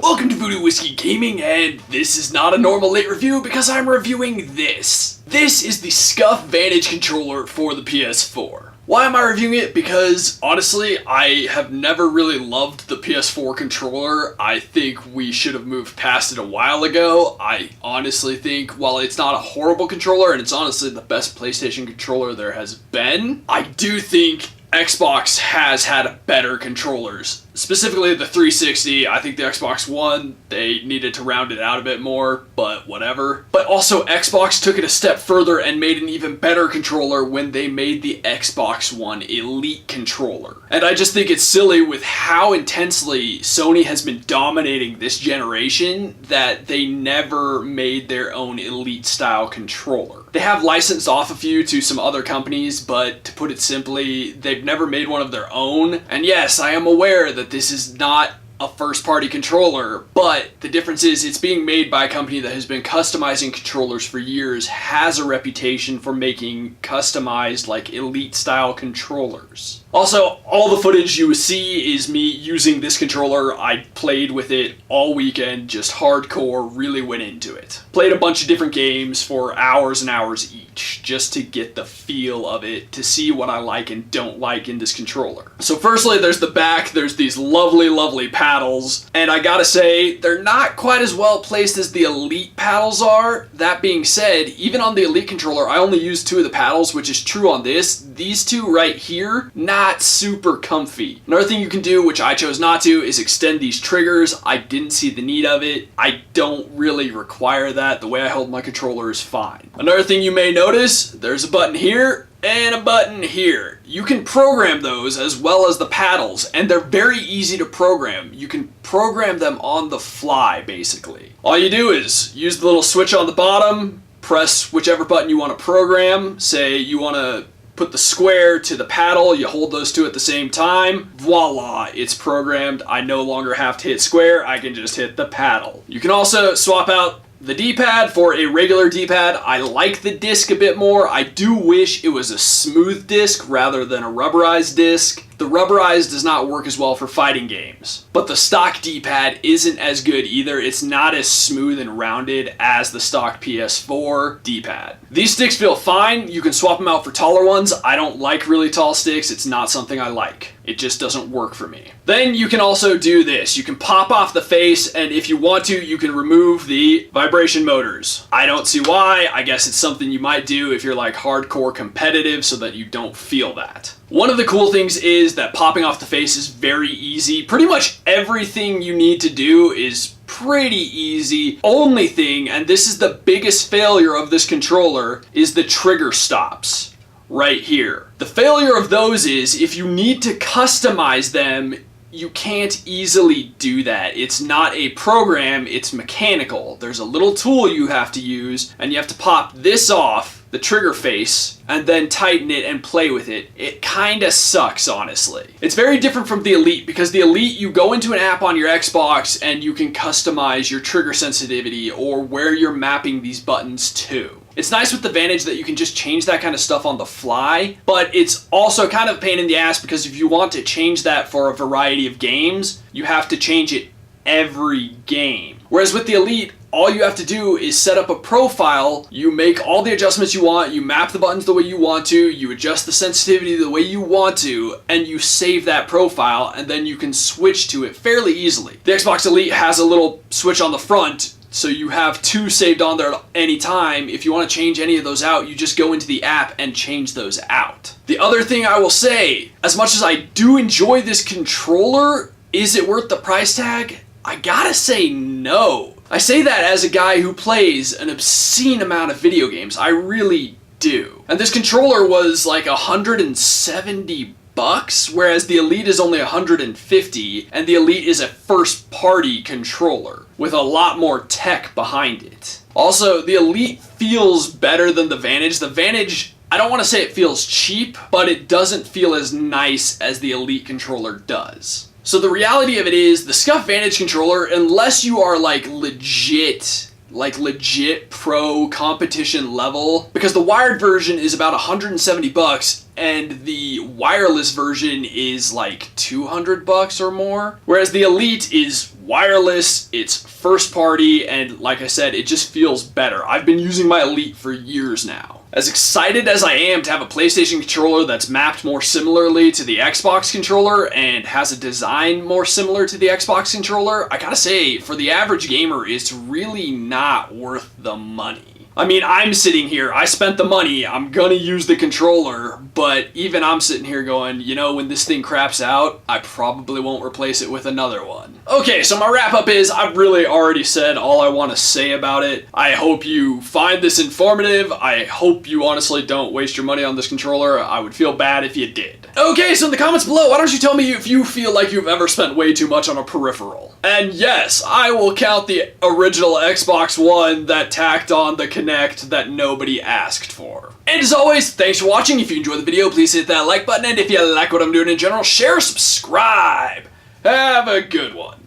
Welcome to Voodoo Whiskey Gaming, and this is not a normal late review because I'm reviewing this. This is the Scuf Vantage controller for the PS4. Why am I reviewing it? Because, honestly, I have never really loved the PS4 controller. I think we should have moved past it a while ago. I honestly think, while it's not a horrible controller, and it's honestly the best PlayStation controller there has been, I do think Xbox has had better controllers. Specifically the 360, I think the Xbox One, they needed to round it out a bit more, but whatever. But also Xbox took it a step further and made an even better controller when they made the Xbox One Elite controller. And I just think it's silly with how intensely Sony has been dominating this generation that they never made their own Elite style controller. They have licensed off a few to some other companies, but to put it simply, they've never made one of their own. And yes, I am aware that this is not a first-party controller, but the difference is it's being made by a company that has been customizing controllers for years, has a reputation for making customized, like, Elite-style controllers. Also, all the footage you see is me using this controller. I played with it all weekend, just hardcore, really went into it. Played a bunch of different games for hours and hours each, just to get the feel of it, to see what I like and don't like in this controller. So firstly, there's the back, there's these lovely, lovely paddles, and I gotta say, they're not quite as well placed as the Elite paddles are. That being said, even on the Elite controller, I only use 2 of the paddles, which is true on this. These 2 right here, not super comfy. Another thing you can do, which I chose not to, is extend these triggers. I didn't see the need of it. I don't really require that. The way I hold my controller is fine. Another thing you may notice, there's a button here and a button here. You can program those as well as the paddles, and they're very easy to program. You can program them on the fly, basically. All you do is use the little switch on the bottom, press whichever button you want to program. Say you want to put the square to the paddle, you hold those 2 at the same time, voila, it's programmed. I no longer have to hit square, I can just hit the paddle. You can also swap out the D-pad for a regular D-pad. I like the disc a bit more. I do wish it was a smooth disc rather than a rubberized disc. The rubberized does not work as well for fighting games. But the stock D-pad isn't as good either. It's not as smooth and rounded as the stock PS4 D-pad. These sticks feel fine. You can swap them out for taller ones. I don't like really tall sticks. It's not something I like. It just doesn't work for me. Then you can also do this. You can pop off the face, and if you want to, you can remove the vibration motors. I don't see why. I guess it's something you might do if you're like hardcore competitive so that you don't feel that. One of the cool things is that popping off the face is very easy. Pretty much everything you need to do is pretty easy. Only thing, and this is the biggest failure of this controller, is the trigger stops right here. The failure of those is if you need to customize them, you can't easily do that. It's not a program, it's mechanical. There's a little tool you have to use, and you have to pop this off, the trigger face, and then tighten it and play with it. It kinda sucks, honestly. It's very different from the Elite, because the Elite, you go into an app on your Xbox and you can customize your trigger sensitivity or where you're mapping these buttons to. It's nice with the Vantage that you can just change that kind of stuff on the fly, but it's also kind of a pain in the ass because if you want to change that for a variety of games, you have to change it every game. Whereas with the Elite, all you have to do is set up a profile, you make all the adjustments you want, you map the buttons the way you want to, you adjust the sensitivity the way you want to, and you save that profile, and then you can switch to it fairly easily. The Xbox Elite has a little switch on the front, so you have 2 saved on there at any time. If you want to change any of those out, you just go into the app and change those out. The other thing I will say, as much as I do enjoy this controller, is it worth the price tag? I gotta say no. I say that as a guy who plays an obscene amount of video games. I really do. And this controller was like $170, whereas the Elite is only $150, and the Elite is a first-party controller with a lot more tech behind it. Also, the Elite feels better than the Vantage. The Vantage, I don't want to say it feels cheap, but it doesn't feel as nice as the Elite controller does. So the reality of it is, the Scuf Vantage controller, unless you are like legit like legit pro competition level, because the wired version is about $170 and the wireless version is like $200 or more. Whereas the Elite is wireless, it's first party, and like I said, it just feels better. I've been using my Elite for years now. As excited as I am to have a PlayStation controller that's mapped more similarly to the Xbox controller and has a design more similar to the Xbox controller, I gotta say, for the average gamer, it's really not worth the money. I mean, I'm sitting here, I spent the money, I'm gonna use the controller, but even I'm sitting here going, you know, when this thing craps out, I probably won't replace it with another one. Okay, so my wrap up is, I've really already said all I want to say about it. I hope you find this informative. I hope you honestly don't waste your money on this controller. I would feel bad if you did. Okay, so in the comments below, why don't you tell me if you feel like you've ever spent way too much on a peripheral? And yes, I will count the original Xbox One that tacked on the Kinect that nobody asked for. And as always, thanks for watching. If you enjoyed the video, please hit that like button, and if you like what I'm doing in general, share, subscribe. Have a good one.